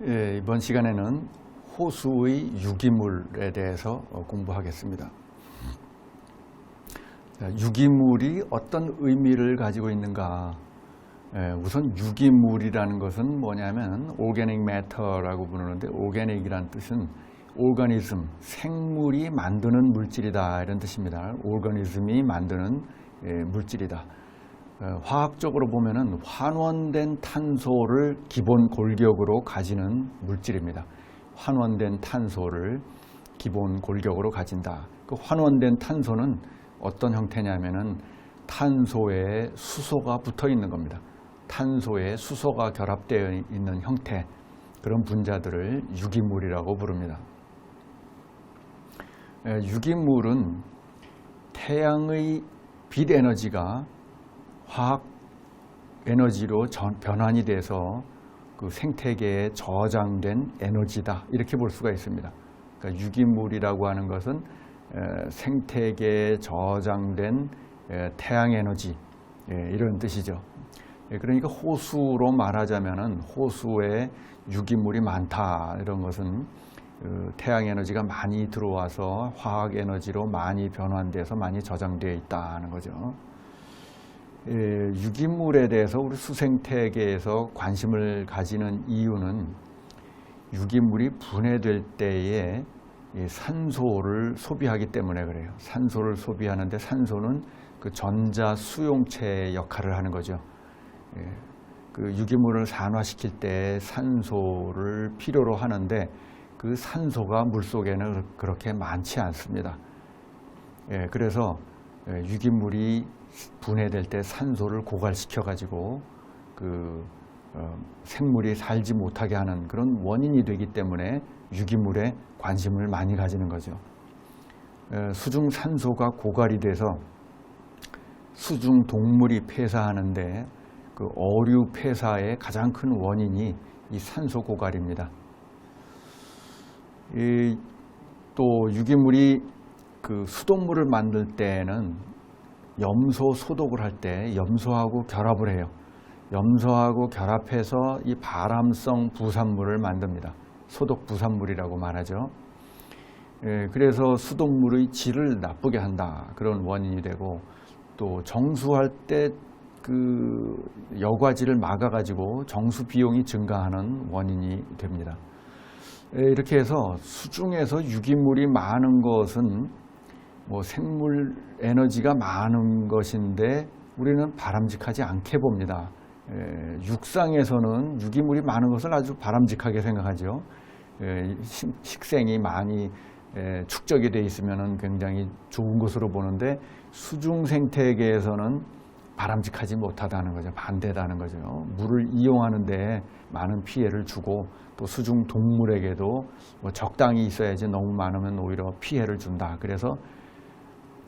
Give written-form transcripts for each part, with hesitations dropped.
이번 시간에는 호수의 유기물에 대해서 공부하겠습니다. 유기물이 어떤 의미를 가지고 있는가? 우선 유기물이라는 것은 뭐냐면 organic matter라고 부르는데, organic이란 뜻은 organism, 생물이 만드는 물질이다, 이런 뜻입니다. organism이 만드는 물질이다. 화학적으로 보면은 환원된 탄소를 기본 골격으로 가지는 물질입니다. 환원된 탄소를 기본 골격으로 가진다. 그 환원된 탄소는 어떤 형태냐면은 탄소에 수소가 붙어 있는 겁니다. 탄소에 수소가 결합되어 있는 형태, 그런 분자들을 유기물이라고 부릅니다. 유기물은 태양의 빛 에너지가 화학 에너지로 변환이 돼서 그 생태계에 저장된 에너지다, 이렇게 볼 수가 있습니다. 그러니까 유기물이라고 하는 것은 생태계에 저장된 태양 에너지, 이런 뜻이죠. 그러니까 호수로 말하자면은 호수에 유기물이 많다, 이런 것은 태양 에너지가 많이 들어와서 화학 에너지로 많이 변환돼서 많이 저장되어 있다는 거죠. 유기물에 대해서 우리 수생태계에서 관심을 가지는 이유는 유기물이 분해될 때에 산소를 소비하기 때문에 그래요. 산소를 소비하는데, 산소는 그 전자 수용체의 역할을 하는 거죠. 그 유기물을 산화시킬 때 산소를 필요로 하는데, 그 산소가 물속에는 그렇게 많지 않습니다. 그래서 유기물이 분해될 때 산소를 고갈시켜 가지고 생물이 살지 못하게 하는 그런 원인이 되기 때문에 유기물에 관심을 많이 가지는 거죠. 수중 산소가 고갈이 돼서 수중 동물이 폐사하는데, 그 어류 폐사의 가장 큰 원인이 이 산소 고갈입니다. 또 유기물이 그 수돗물을 만들 때는 염소 소독을 할 때 염소하고 결합을 해요. 염소하고 결합해서 이 발암성 부산물을 만듭니다. 소독 부산물이라고 말하죠. 그래서 수돗물의 질을 나쁘게 한다, 그런 원인이 되고, 또 정수할 때 그 여과질을 막아가지고 정수 비용이 증가하는 원인이 됩니다. 이렇게 해서 수중에서 유기물이 많은 것은 뭐 생물 에너지가 많은 것인데 우리는 바람직하지 않게 봅니다. 육상에서는 유기물이 많은 것을 아주 바람직하게 생각하죠. 식생이 많이 축적이 되어 있으면 굉장히 좋은 것으로 보는데, 수중 생태계에서는 바람직하지 못하다는 거죠. 반대다는 거죠. 물을 이용하는데 많은 피해를 주고, 또 수중 동물에게도 뭐 적당히 있어야지 너무 많으면 오히려 피해를 준다. 그래서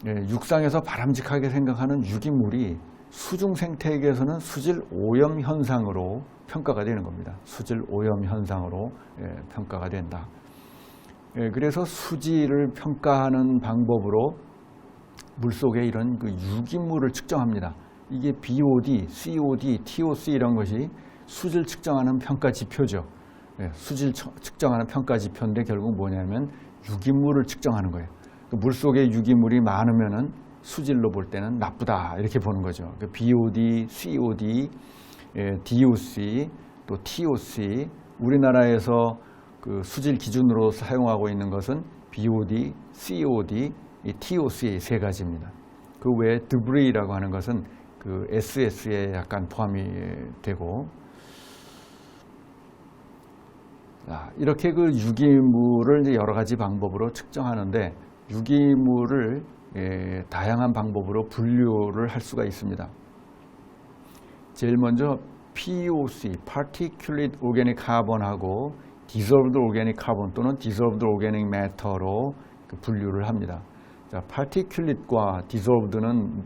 육상에서 바람직하게 생각하는 유기물이 수중 생태계에서는 수질 오염 현상으로 평가가 되는 겁니다. 수질 오염 현상으로 평가가 된다. 그래서 수질을 평가하는 방법으로 물속에 이런 그 유기물을 측정합니다. 이게 BOD, COD, TOC 이런 것이 수질 측정하는 평가 지표죠. 수질 측정하는 평가 지표인데 결국 뭐냐면 유기물을 측정하는 거예요. 물속에 유기물이 많으면은 수질로 볼 때는 나쁘다, 이렇게 보는 거죠. BOD, COD, DOC, 또 TOC, 우리나라에서 그 수질 기준으로 사용하고 있는 것은 BOD, COD, TOC 세 가지입니다. 그 외에 드브리라고 하는 것은 그 SS에 약간 포함이 되고, 이렇게 그 유기물을 이제 여러 가지 방법으로 측정하는데, 유기물을 다양한 방법으로 분류를 할 수가 있습니다. 제일 먼저 POC, Particulate Organic Carbon하고 Dissolved Organic Carbon 또는 Dissolved Organic Matter로 분류를 합니다. 자, Particulate과 Dissolved는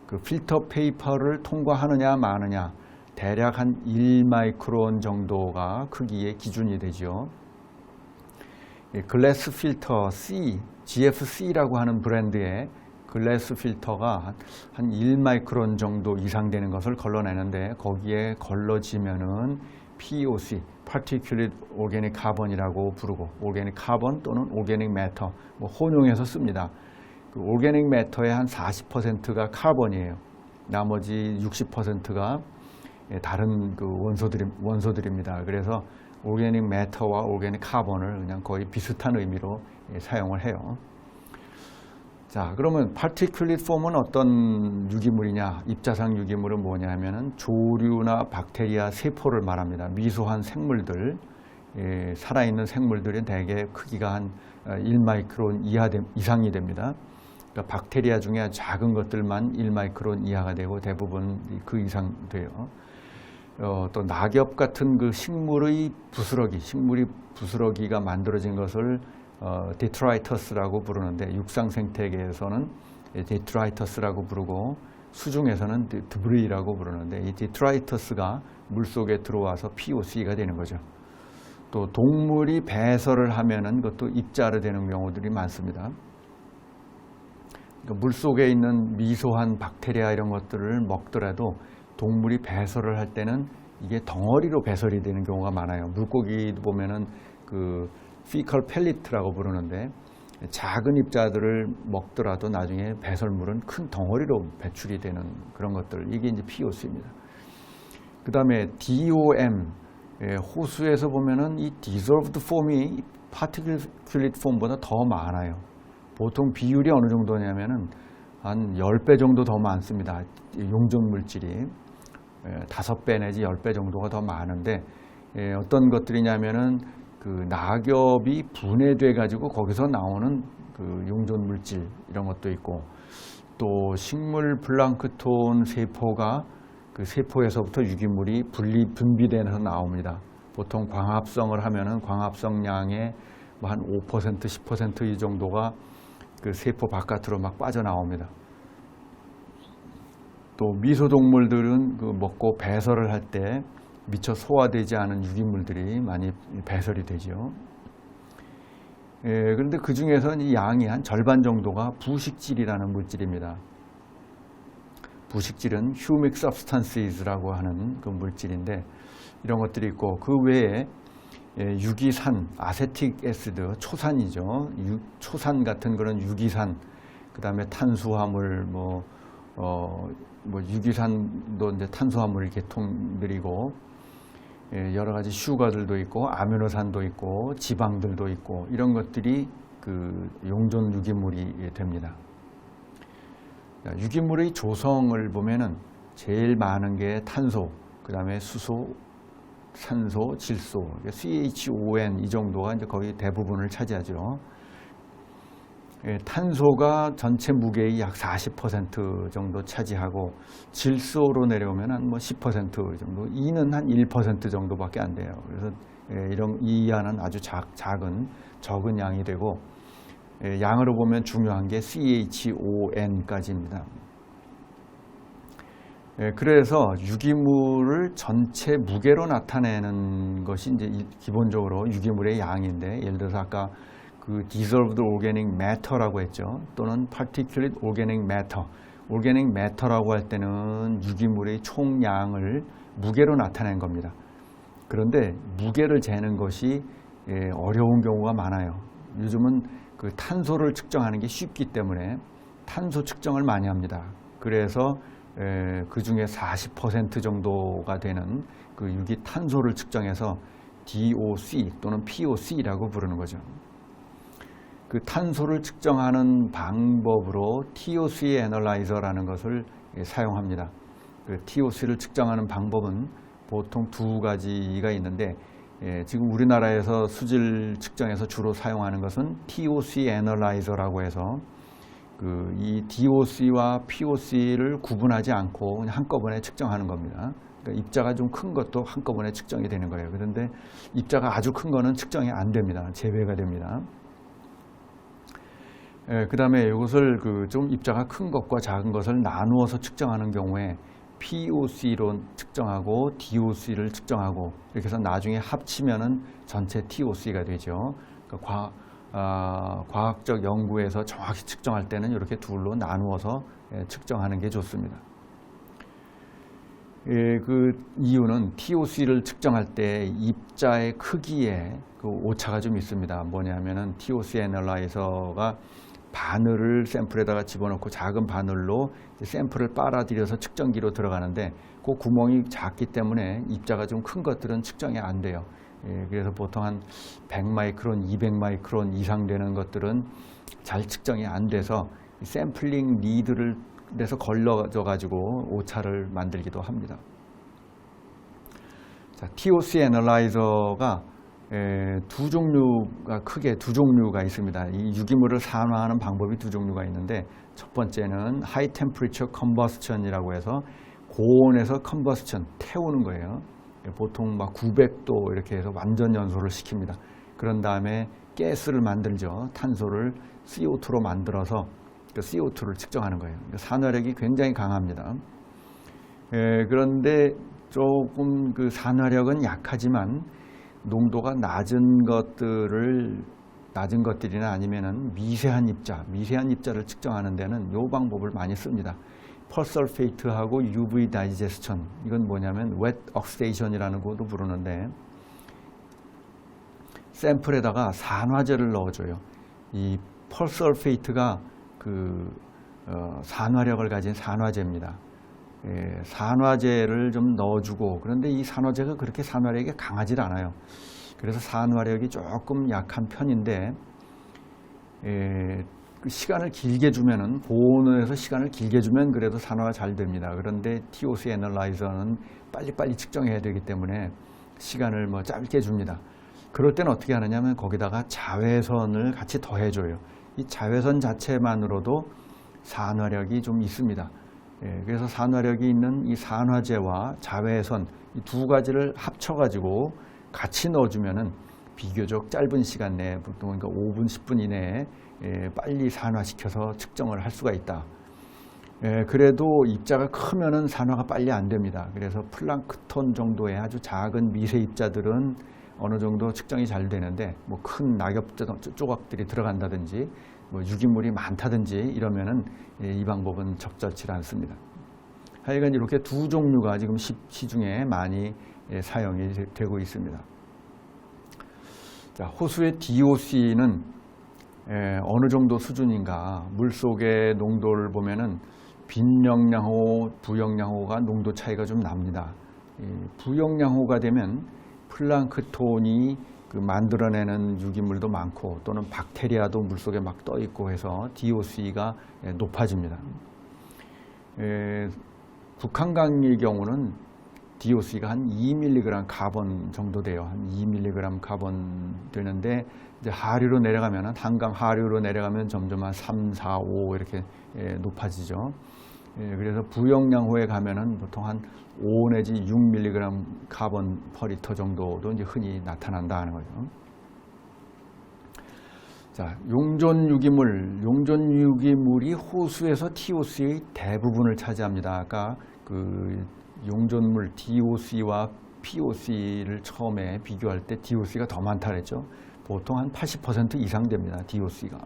그 필터 페이퍼를 통과하느냐 마느냐, 대략 한 1마이크론 정도가 크기의 기준이 되죠. 글래스 필터 C, GFC라고 하는 브랜드의 글래스 필터가 한 1마이크론 정도 이상 되는 것을 걸러내는데, 거기에 걸러지면은 POC, Particulate Organic Carbon이라고 부르고, Organic Carbon 또는 Organic Matter, 뭐 혼용해서 씁니다. 그 Organic Matter의 한 40%가 카본이에요. 나머지 60%가 다른 그 원소들입니다. 그래서 Organic Matter와 Organic Carbon을 그냥 거의 비슷한 의미로 사용을 해요. 자, 그러면 Particulate Form은 어떤 유기물이냐? 입자상 유기물은 뭐냐 하면은 조류나 박테리아, 세포를 말합니다. 미소한 생물들, 살아있는 생물들은 대개 크기가 한 1마이크론 이상이 됩니다. 그러니까 박테리아 중에 작은 것들만 1마이크론 이하가 되고 대부분 그 이상 돼요. 또 낙엽 같은 그 식물의 부스러기, 식물이 부스러기가 만들어진 것을 데트라이터스라고 부르는데, 육상 생태계에서는 데트라이터스라고 부르고 수중에서는 드브리라고 부르는데, 이 데트라이터스가 물속에 들어와서 POC가 되는 거죠. 또 동물이 배설을 하면은 그것도 입자로 되는 경우들이 많습니다. 그러니까 물속에 있는 미소한 박테리아 이런 것들을 먹더라도 동물이 배설을 할 때는 이게 덩어리로 배설이 되는 경우가 많아요. 물고기도 보면은 그 피컬 펠리트라고 부르는데, 작은 입자들을 먹더라도 나중에 배설물은 큰 덩어리로 배출이 되는 그런 것들, 이게 이제 POC입니다. 그 다음에 DOM, 호수에서 보면은 이 dissolved form이 particulate form보다 더 많아요. 보통 비율이 어느 정도냐면은 한 10배 정도 더 많습니다. 용존 물질이 5배 내지 10배 정도가 더 많은데, 어떤 것들이냐면은 그 낙엽이 분해돼 가지고 거기서 나오는 그 용존 물질 이런 것도 있고, 또 식물 플랑크톤 세포가 그 세포에서부터 유기물이 분비돼서 나옵니다. 보통 광합성을 하면은 광합성량의 뭐 한 5%, 10% 이 정도가 그 세포 바깥으로 막 빠져나옵니다. 또 미소동물들은 그 먹고 배설을 할 때 미처 소화되지 않은 유기물들이 많이 배설이 되죠. 그런데 그 중에서 이 양이 한 절반 정도가 부식질이라는 물질입니다. 부식질은 humic substances라고 하는 그 물질인데, 이런 것들이 있고, 그 외에 유기산, 아세틱 애시드, 초산이죠. 초산 같은 그런 유기산, 그 다음에 탄수화물, 유기산도 이제 탄수화물 계통들이고, 여러 가지 슈거들도 있고, 아미노산도 있고, 지방들도 있고, 이런 것들이 그 용존 유기물이 됩니다. 유기물의 조성을 보면은 제일 많은 게 탄소, 그 다음에 수소, 산소, 질소, CHON 이 정도가 이제 거의 대부분을 차지하죠. 탄소가 전체 무게의 약 40% 정도 차지하고, 질소로 내려오면 한 10% 정도, E는 한 1% 정도밖에 안 돼요. 그래서 이 이하는 아주 적은 양이 되고, 양으로 보면 중요한 게 CHON까지입니다. 그래서 유기물을 전체 무게로 나타내는 것이 이제 기본적으로 유기물의 양인데, 예를 들어서 아까 그 dissolved organic matter라고 했죠. 또는 particulate organic matter. organic matter라고 할 때는 유기물의 총량을 무게로 나타낸 겁니다. 그런데 무게를 재는 것이 어려운 경우가 많아요. 요즘은 그 탄소를 측정하는 게 쉽기 때문에 탄소 측정을 많이 합니다. 그래서 그 중에 40% 정도가 되는 그 유기 탄소를 측정해서 DOC 또는 POC라고 부르는 거죠. 그 탄소를 측정하는 방법으로 TOC 애널라이저라는 것을 사용합니다. 그 TOC를 측정하는 방법은 보통 두 가지가 있는데, 지금 우리나라에서 수질 측정에서 주로 사용하는 것은 TOC 애널라이저라고 해서 이 DOC와 POC를 구분하지 않고 그냥 한꺼번에 측정하는 겁니다. 그러니까 입자가 좀 큰 것도 한꺼번에 측정이 되는 거예요. 그런데 입자가 아주 큰 거는 측정이 안 됩니다. 제외가 됩니다. 그 다음에 이것을 좀 입자가 큰 것과 작은 것을 나누어서 측정하는 경우에 POC로 측정하고 DOC를 측정하고, 이렇게 해서 나중에 합치면은 전체 TOC가 되죠. 그러니까 과학적 연구에서 정확히 측정할 때는 이렇게 둘로 나누어서 측정하는 게 좋습니다. 그 이유는 TOC를 측정할 때 입자의 크기에 그 오차가 좀 있습니다. 뭐냐면은 TOC 애널라이저가 바늘을 샘플에다가 집어넣고 작은 바늘로 샘플을 빨아들여서 측정기로 들어가는데 그 구멍이 작기 때문에 입자가 좀 큰 것들은 측정이 안 돼요. 그래서 보통 한 100마이크론, 200마이크론 이상 되는 것들은 잘 측정이 안 돼서 샘플링 리드를 내서 걸러져 가지고 오차를 만들기도 합니다. 자, TOC 애널라이저가 두 종류가 크게 두 종류가 있습니다. 이 유기물을 산화하는 방법이 두 종류가 있는데 첫 번째는 하이 템퍼리처 컴버스천이라고 해서 고온에서 컴버스천 태우는 거예요. 보통 막 900도 이렇게 해서 완전 연소를 시킵니다. 그런 다음에 가스를 만들죠. 탄소를 CO2로 만들어서 그 CO2를 측정하는 거예요. 산화력이 굉장히 강합니다. 그런데 조금 그 산화력은 약하지만 농도가 낮은 것들이나 아니면은 미세한 입자를 측정하는 데는 이 방법을 많이 씁니다. 펄설페이트하고 UV 다이제스천, 이건 뭐냐면 웻 옥시데이션이라는 것도 부르는데 샘플에다가 산화제를 넣어줘요. 이 펄설페이트가 산화력을 가진 산화제입니다. 산화제를 좀 넣어주고, 그런데 이 산화제가 그렇게 산화력이 강하지 않아요. 그래서 산화력이 조금 약한 편인데 시간을 길게 주면은, 고온에서 시간을 길게 주면 그래도 산화가 잘 됩니다. 그런데 TOC 애널라이저는 빨리빨리 측정해야 되기 때문에 시간을 뭐 짧게 줍니다. 그럴 때는 어떻게 하느냐면 거기다가 자외선을 같이 더해줘요. 이 자외선 자체만으로도 산화력이 좀 있습니다. 그래서 산화력이 있는 이 산화제와 자외선, 이 두 가지를 합쳐가지고 같이 넣어주면은 비교적 짧은 시간 내에, 보통 그러니까 5분, 10분 이내에 빨리 산화시켜서 측정을 할 수가 있다. 그래도 입자가 크면은 산화가 빨리 안 됩니다. 그래서 플랑크톤 정도의 아주 작은 미세 입자들은 어느 정도 측정이 잘 되는데, 뭐 큰 낙엽 조각들이 들어간다든지 뭐 유기물이 많다든지 이러면은 이 방법은 적절치 않습니다. 하여간 이렇게 두 종류가 지금 시중에 많이 사용이 되고 있습니다. 자, 호수의 DOC는 어느 정도 수준인가, 물속의 농도를 보면은 빈영양호, 부영양호가 농도 차이가 좀 납니다. 부영양호가 되면 플랑크톤이 만들어내는 유기물도 많고 또는 박테리아도 물속에 막 떠 있고 해서 DOC가 높아집니다. 북한강의 경우는 DOC가 한 2mg 카본 정도 돼요. 한 2mg 카본 되는데, 이제 하류로 내려가면, 한강 하류로 내려가면 점점 한 3, 4, 5 이렇게 높아지죠. 그래서 부영양호에 가면은 보통 한 5 내지 6mg 카본 퍼 리터 정도도 이제 흔히 나타난다 하는 거죠. 자, 용존 유기물이 호수에서 TOC의 대부분을 차지합니다. 아까 그 용존물 DOC와 POC를 처음에 비교할 때 DOC가 더 많다 그랬죠. 보통 한 80% 이상 됩니다, DOC가.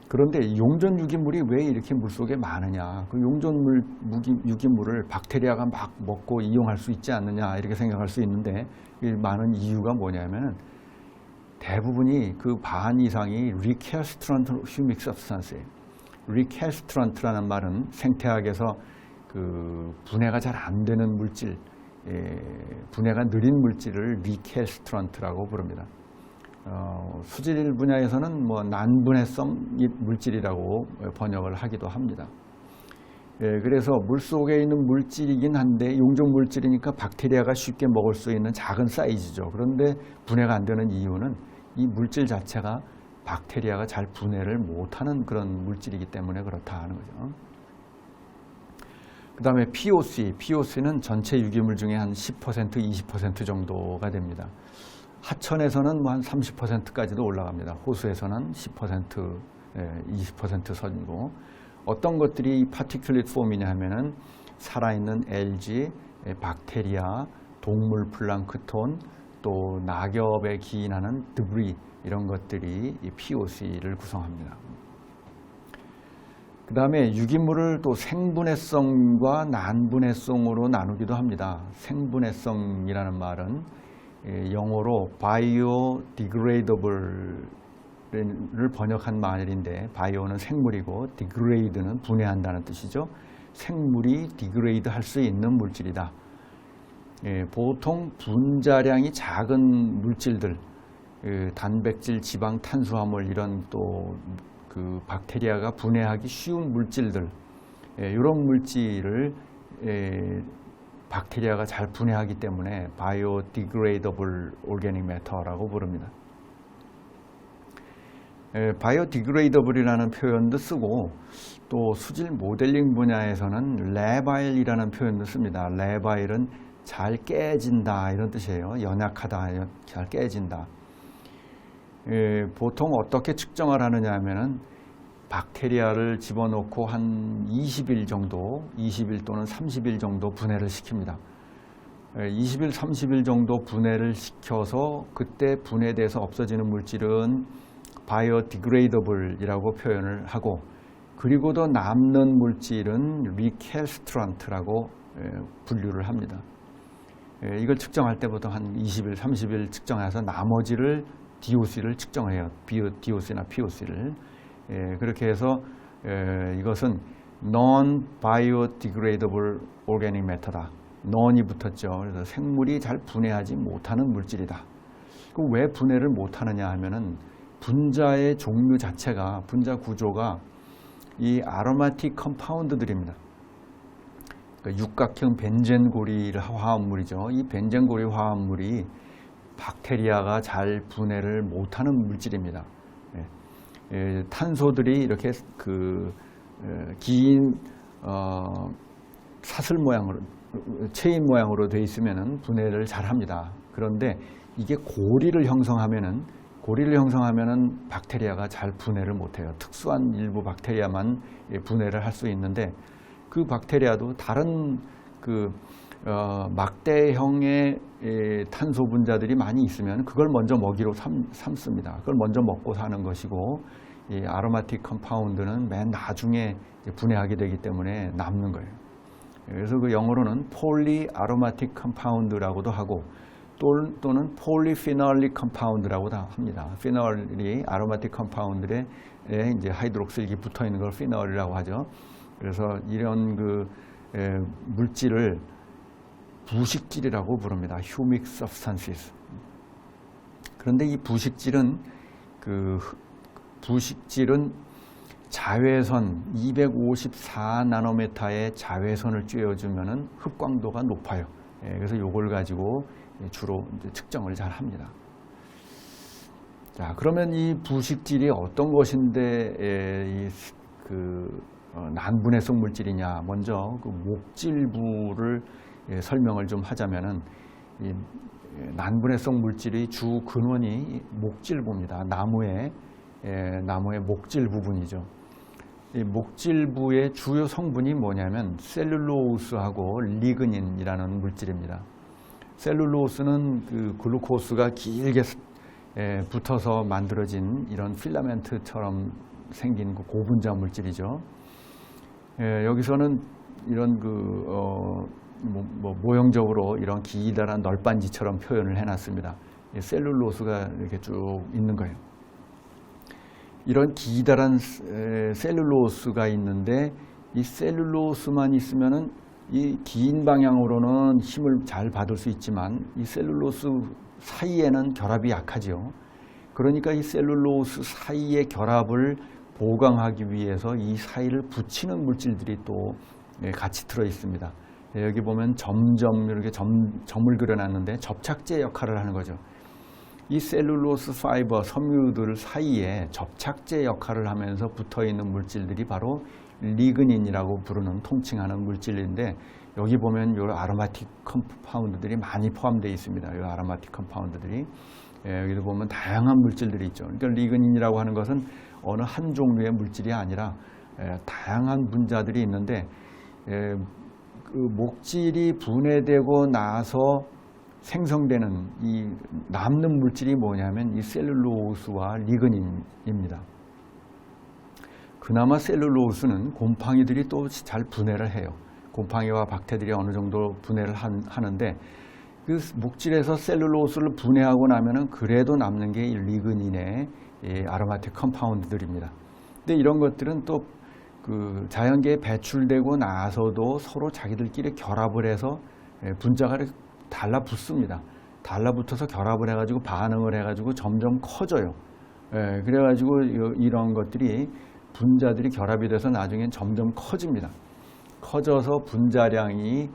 그런데 용존 유기물이 왜 이렇게 물속에 많으냐, 그 용존물 유기물을 박테리아가 막 먹고 이용할 수 있지 않느냐 이렇게 생각할 수 있는데, 많은 이유가 뭐냐면 대부분이 그 반 이상이 recalcitrant humic substance예요. recalcitrant라는 말은 생태학에서 그 분해가 잘 안 되는 물질, 분해가 느린 물질을 recalcitrant라고 부릅니다. 수질 분야에서는 뭐 난분해성 물질이라고 번역을 하기도 합니다. 그래서 물속에 있는 물질이긴 한데 용존 물질이니까 박테리아가 쉽게 먹을 수 있는 작은 사이즈죠. 그런데 분해가 안 되는 이유는 이 물질 자체가 박테리아가 잘 분해를 못하는 그런 물질이기 때문에 그렇다 하는 거죠. 그 다음에 POC는 전체 유기물 중에 한 10%, 20% 정도가 됩니다. 하천에서는 뭐 한 30%까지도 올라갑니다. 호수에서는 10%, 20% 선이고, 어떤 것들이 파티큘레이트 폼이냐 하면은 살아있는 알지, 박테리아, 동물 플랑크톤, 또 낙엽에 기인하는 드브리, 이런 것들이 이 POC를 구성합니다. 그 다음에 유기물을 또 생분해성과 난분해성으로 나누기도 합니다. 생분해성이라는 말은 영어로 biodegradable를 번역한 말인데, 바이오는 생물이고 degrade는 분해한다는 뜻이죠. 생물이 degrade 할 수 있는 물질이다. 보통 분자량이 작은 물질들, 단백질, 지방, 탄수화물 이런 또 그 박테리아가 분해하기 쉬운 물질들, 이런 물질을 박테리아가 잘 분해하기 때문에 biodegradable organic matter라고 부릅니다. biodegradable이라는 표현도 쓰고, 또 수질 모델링 분야에서는 labile이라는 표현도 씁니다. labile은 잘 깨진다 이런 뜻이에요. 연약하다, 잘 깨진다. 보통 어떻게 측정을 하느냐 하면은 박테리아를 집어넣고 한 20일 정도, 20일 또는 30일 정도 분해를 시킵니다. 20일, 30일 정도 분해를 시켜서 그때 분해돼서 없어지는 물질은 biodegradable이라고 표현을 하고, 그리고도 남는 물질은 recalcitrant라고 분류를 합니다. 이걸 측정할 때부터 한 20일, 30일 측정해서 나머지를 DOC를 측정해요. DOC나 POC를. 그렇게 해서 이것은 non-biodegradable organic matter다. non이 붙었죠. 그래서 생물이 잘 분해하지 못하는 물질이다. 왜 분해를 못하느냐 하면은 분자의 종류 자체가, 분자 구조가 이 아로마틱 컴파운드들입니다. 그러니까 육각형 벤젠고리 화합물이죠. 이 벤젠고리 화합물이 박테리아가 잘 분해를 못하는 물질입니다. 탄소들이 이렇게 긴 사슬 모양으로, 체인 모양으로 되어 있으면 분해를 잘 합니다. 그런데 이게 고리를 형성하면은 박테리아가 잘 분해를 못해요. 특수한 일부 박테리아만 분해를 할 수 있는데, 그 박테리아도 다른 막대형의 탄소 분자들이 많이 있으면 그걸 먼저 먹이로 삼습니다. 그걸 먼저 먹고 사는 것이고, 이 아로마틱 컴파운드는 맨 나중에 분해하게 되기 때문에 남는 거예요. 그래서 그 영어로는 폴리아로마틱 컴파운드라고도 하고, 또는 폴리피놀릭 컴파운드라고도 합니다. 피놀이 아로마틱 컴파운드에 이제 하이드록실이 붙어 있는 걸 피놀이라고 하죠. 그래서 이런 물질을 부식질이라고 부릅니다. humic substances. 그런데 이 부식질은 자외선 254나노미터의 자외선을 쬐어주면은 흡광도가 높아요. 그래서 이걸 가지고 주로 이제 측정을 잘 합니다. 자, 그러면 이 부식질이 어떤 것인데 난분해성 물질이냐? 먼저 목질부를 설명을 좀 하자면은, 이 난분해성 물질의 주 근원이 목질부입니다. 나무의 목질 부분이죠. 이 목질부의 주요 성분이 뭐냐면 셀룰로스하고 리그닌이라는 물질입니다. 셀룰로스는 글루코스가 길게 붙어서 만들어진 이런 필라멘트처럼 생긴 고분자 물질이죠. 여기서는 이런 모형적으로 이런 기다란 널빤지처럼 표현을 해놨습니다. 셀룰로스가 이렇게 쭉 있는 거예요. 이런 기다란 셀룰로스가 있는데, 이 셀룰로스만 있으면은 이 긴 방향으로는 힘을 잘 받을 수 있지만, 이 셀룰로스 사이에는 결합이 약하죠. 그러니까 이 셀룰로스 사이의 결합을 보강하기 위해서 이 사이를 붙이는 물질들이 또 같이 들어 있습니다. 여기 보면 점점 이렇게 점을 그려놨는데 접착제 역할을 하는 거죠. 이 셀룰로스 파이버 섬유들 사이에 접착제 역할을 하면서 붙어 있는 물질들이 바로 리그닌이라고 부르는, 통칭하는 물질인데, 여기 보면 이 아로마틱 컴파운드들이 많이 포함되어 있습니다. 이 아로마틱 컴파운드들이. 여기도 보면 다양한 물질들이 있죠. 그러니까 리그닌이라고 하는 것은 어느 한 종류의 물질이 아니라 다양한 분자들이 있는데, 그 목질이 분해되고 나서 생성되는 이 남는 물질이 뭐냐면 이 셀룰로스와 리그닌입니다. 그나마 셀룰로스는 곰팡이들이 또 잘 분해를 해요. 곰팡이와 박테들이 어느 정도 분해를 하는데 그 목질에서 셀룰로스를 분해하고 나면은 그래도 남는 게 리그닌의 아로마틱 컴파운드들입니다. 근데 이런 것들은 또 그 자연계에 배출되고 나서도 서로 자기들끼리 결합을 해서 분자가 달라붙습니다. 달라붙어서 결합을 해가지고 반응을 해가지고 점점 커져요. 그래가지고 이런 것들이 분자들이 결합이 돼서 나중엔 점점 커집니다. 커져서 분자량이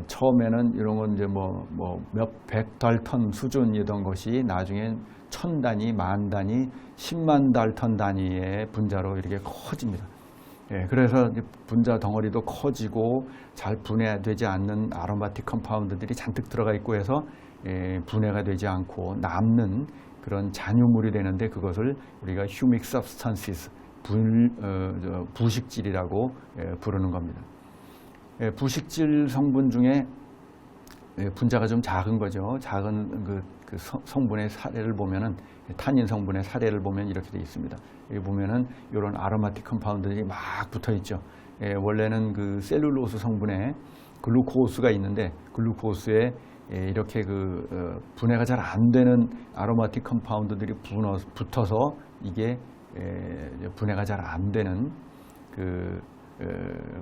처음에는 이런 건 이제 몇 백 달턴 수준이던 것이 나중엔 1000단위, 10,000단위, 10만 달턴 단위의 분자로 이렇게 커집니다. 그래서 분자 덩어리도 커지고 잘 분해되지 않는 아로마틱 컴파운드들이 잔뜩 들어가 있고 해서 분해가 되지 않고 남는 그런 잔유물이 되는데 그것을 우리가 humic substances, 부식질이라고 부르는 겁니다. 부식질 성분 중에 분자가 좀 작은 거죠. 작은 그 성분의 사례를 보면은 탄닌 성분의 사례를 보면 이렇게 되어 있습니다. 여기 보면은 이런 아로마틱 컴파운드들이 막 붙어 있죠. 원래는 그 셀룰로스 성분에 글루코스가 있는데 글루코스에 이렇게 분해가 잘 안 되는 아로마틱 컴파운드들이 붙어서 이게 분해가 잘 안 되는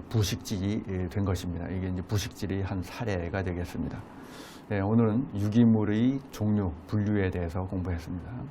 부식질이 된 것입니다. 이게 이제 부식질이 한 사례가 되겠습니다. 오늘은 유기물의 종류, 분류에 대해서 공부했습니다.